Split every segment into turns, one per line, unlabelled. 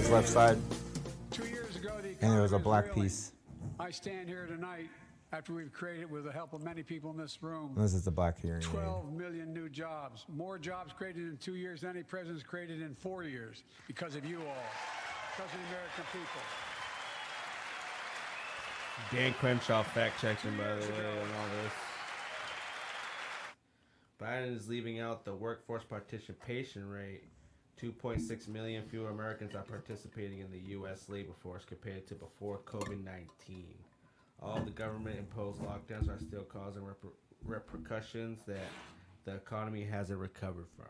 his left side,
2 years ago, the
and there was a
economy
black
reeling.
piece.
I stand here tonight after we've created, with the help of many people in this room,
This is the black hearing aid.
12 million new jobs. More jobs created in 2 years than any president's created in 4 years because of you all, because of the American people.
Dan Crenshaw fact checking, by the way, on all this. Biden is leaving out the workforce participation rate. 2.6 million fewer Americans are participating in the U.S. labor force compared to before COVID-19. All the government-imposed lockdowns are still causing repercussions that the economy hasn't recovered from.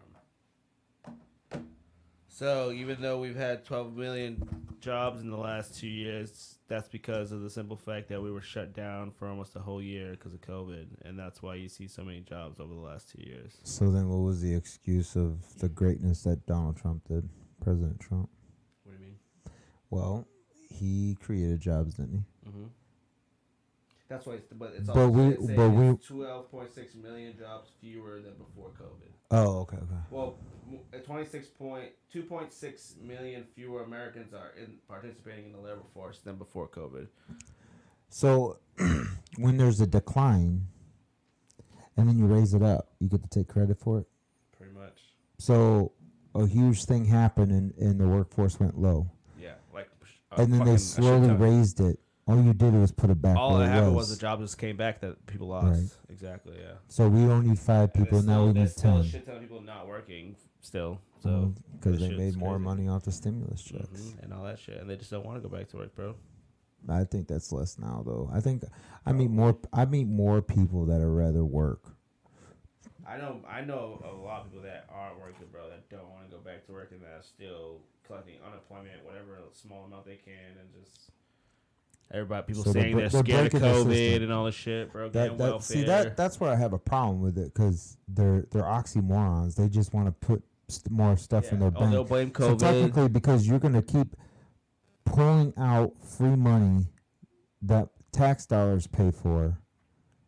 So, even though we've had 12 million jobs in the last 2 years, that's because of the simple fact that we were shut down for almost a whole year because of COVID, and that's why you see so many jobs over the last 2 years.
So then what was the excuse of the greatness that Donald Trump did, President Trump?
What do you mean?
Well, he created jobs, didn't he?
Mm-hmm. That's why it's
12.6
million jobs fewer than before COVID.
Oh, okay.
Well, 2.6 million fewer Americans are participating in the labor force than before COVID.
So when there's a decline and then you raise it up, you get to take credit for it?
Pretty much.
So a huge thing happened and the workforce went low.
Yeah, like.
And then they slowly raised it. All you did was put it back.
All
where
that
it
happened was the jobs just came back that people lost.
Right.
Exactly, yeah.
So we don't need 5 people, now we need 10.
There's still a shit ton of people not working still. So
because they made more money off the stimulus checks.
And all that shit. And they just don't want to go back to work, bro.
I think that's less now, though. I think I meet more people that would rather work.
I know a lot of people that are working, bro, that don't want to go back to work and that are still collecting unemployment, whatever small amount they can, and just people saying they're scared of COVID and all this shit, bro.
That's where I have a problem with it, because they're oxymorons. They just want to put more stuff in their bank.
They'll blame COVID.
So technically, because you're going to keep pulling out free money that tax dollars pay for,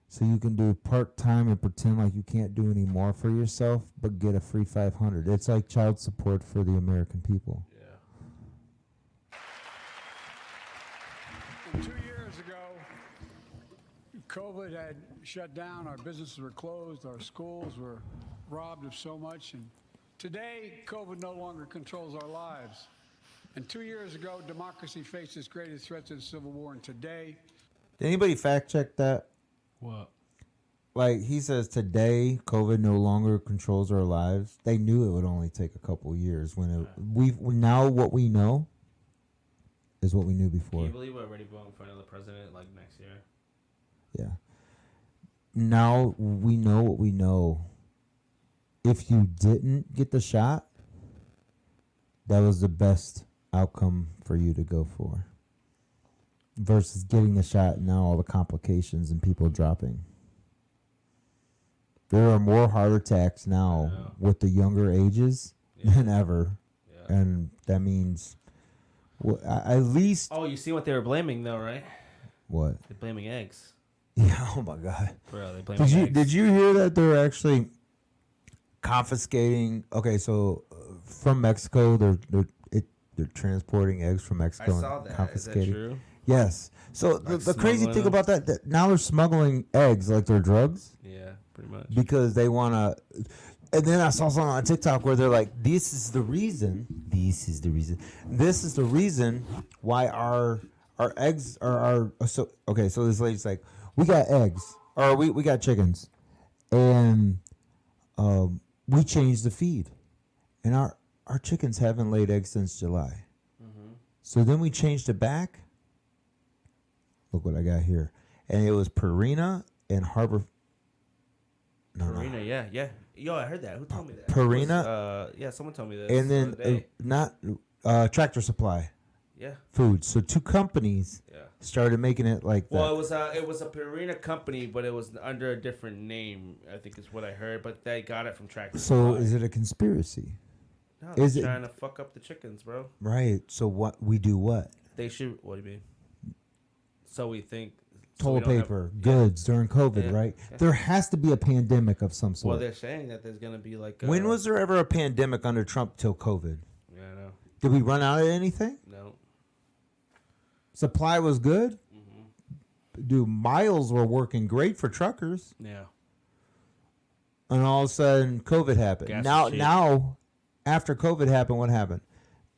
so you can do part-time and pretend like you can't do any more for yourself, but get a free $500. It's like child support for the American people.
And 2 years ago, COVID had shut down, our businesses were closed, our schools were robbed of so much, and today, COVID no longer controls our lives. And 2 years ago, democracy faced its greatest threat to the Civil War, and today...
Did anybody fact-check that?
What?
Like, he says today, COVID no longer controls our lives. They knew it would only take a couple years. Now what we know is what we knew before.
Can you believe we're already voting for another president like next year?
Yeah. Now we know what we know. If you didn't get the shot, that was the best outcome for you to go for. Versus getting the shot and now all the complications and people dropping. There are more heart attacks now with the younger ages than ever. Yeah. And that means... Well, at least...
Oh, you see what they were blaming, though, right?
What?
They're blaming eggs.
Yeah, oh my God.
Bro, they blaming eggs.
Did you hear that they're actually confiscating... Okay, so from Mexico, they're transporting eggs from Mexico.
I saw that.
Confiscating.
Is that true?
Yes. So the crazy thing about that now they're smuggling eggs like they're drugs.
Yeah, pretty much.
Because they want to... And then I saw something on TikTok where they're like, this is the reason why our eggs are so okay. So this lady's like, we got eggs, or we got chickens, and we changed the feed, and our chickens haven't laid eggs since July. Mm-hmm. So then we changed it back. Look what I got here, and it was Purina and Harbor.
Purina, yeah. Yo, I heard that. Who told me that?
Purina?
Yeah, someone told me this.
And then Tractor Supply.
Yeah.
Foods. So 2 companies started making it like that.
Well, it was a Purina company, but it was under a different name, I think is what I heard. But they got it from Tractor Supply.
So is it a conspiracy?
No, they're trying to fuck up the chickens, bro.
Right. So what we do what?
They should... What do you mean? So we think...
Toilet paper, goods during COVID, right? Yeah. There has to be a pandemic of some sort.
Well, they're saying that there's going to be like...
when was there ever a pandemic under Trump till COVID?
Yeah, I know.
Did we run out of anything?
No.
Supply was good. Dude, miles were working great for truckers.
Yeah.
And all of a sudden, COVID happened.
Gas
Now,
is cheap.
after COVID happened, what happened?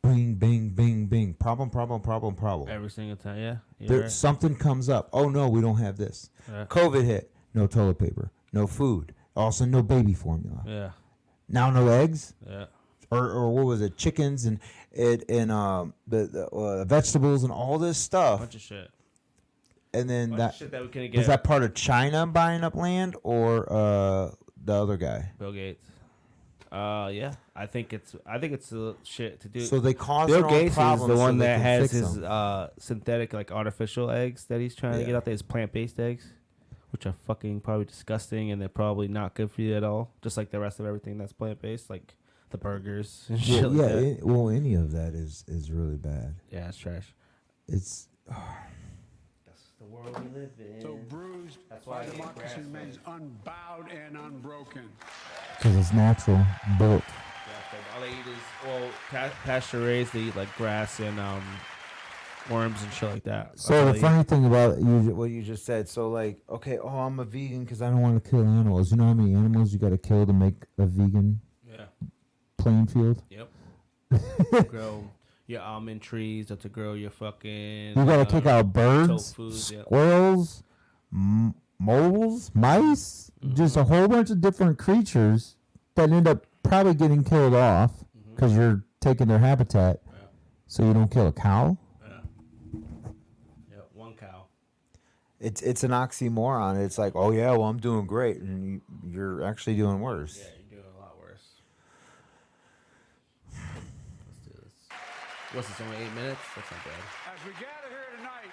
Bing, bing, bing, bing. Problem.
Every single time, yeah.
There, something comes up. Oh, no, we don't have this.
Yeah.
COVID hit. No toilet paper. No food. Also, no baby formula.
Yeah.
Now, no eggs.
Yeah.
Or what was it? Chickens and the vegetables and all this stuff.
Bunch of shit.
And then
Bunch of shit that we couldn't get.
was that part of China buying up land or the other guy?
Bill Gates. Yeah. I think it's the shit to do.
So they caused
Bill
their own
Gates is
problems
the
so
one
they
that
can
has
fix
his
them.
synthetic, like, artificial eggs that he's trying to get out there. His plant-based eggs, which are fucking probably disgusting, and they're probably not good for you at all. Just like the rest of everything that's plant-based, like the burgers and shit like that.
Well, any of that is really bad.
Yeah, it's trash.
It's
That's the world we live in.
So bruised,
That's why I hate
democracy
grass,
remains unbowed and unbroken.
because it's natural, built.
All they eat is pasture raised. They eat like grass and worms and shit like that. That's
So
all
the
they eat.
funny thing about what you just said, so like, okay, I'm a vegan because I don't want to kill animals. You know how many animals you got to kill to make a vegan
Yeah.
playing field?
Yep. Grow your almond trees, or to grow your fucking.
You got to kick out birds,
tofu, yep.
squirrels, moles, mice, just a whole bunch of different creatures that end up probably getting killed off because you're taking their habitat.
Yeah.
So you don't kill a cow.
Yeah, one cow.
It's an oxymoron. It's like, oh yeah, well I'm doing great, and you're actually doing worse.
Yeah, you're doing a lot worse. Let's do this. What's this? Only 8 minutes? That's not bad.
As we gather here tonight,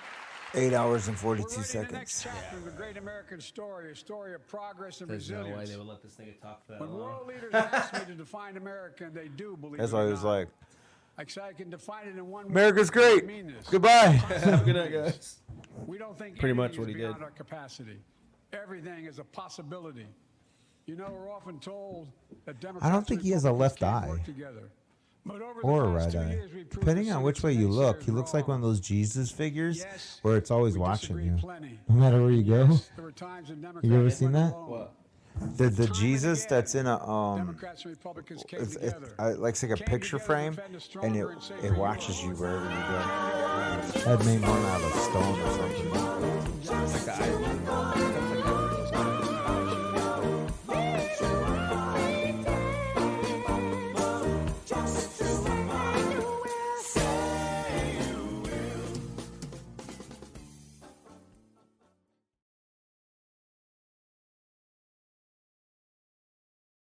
8 hours and
we're
42
ready the next
seconds.
chapter of the great American story, a story of progress and
There's no way
resilience.
they would let this nigga talk for that
When
long.
world leaders ask me to define America, and they do believe
That's
it
why
or
he was
not,
like,
I can define it in one word.
America's
I
great.
mean this.
Goodbye.
Good night, guys.
We don't think
Pretty
anything
much
is
what he
beyond
did.
our capacity. Everything is a possibility. You know, we're often told that Democrats
I don't think he has a left
Republicans can't
eye.
work together. But over
Or a
the past
right
2
eye.
years, we've proved
Depending
the
on which way you
cynics
look,
naysayers
he looks like one of
wrong.
those Jesus figures
Yes,
where it's always
we
watching
disagree
you.
plenty.
No matter where you go.
Yes, there were times when Democrats
You ever seen
went
that?
alone.
What?
The
Time and
Jesus
again,
that's in a
Democrats and Republicans came
it's
together.
like a
Came
picture
together to
frame,
defend a
and
stronger and safer
it watches
union.
you wherever you go. That made one out of stone or something.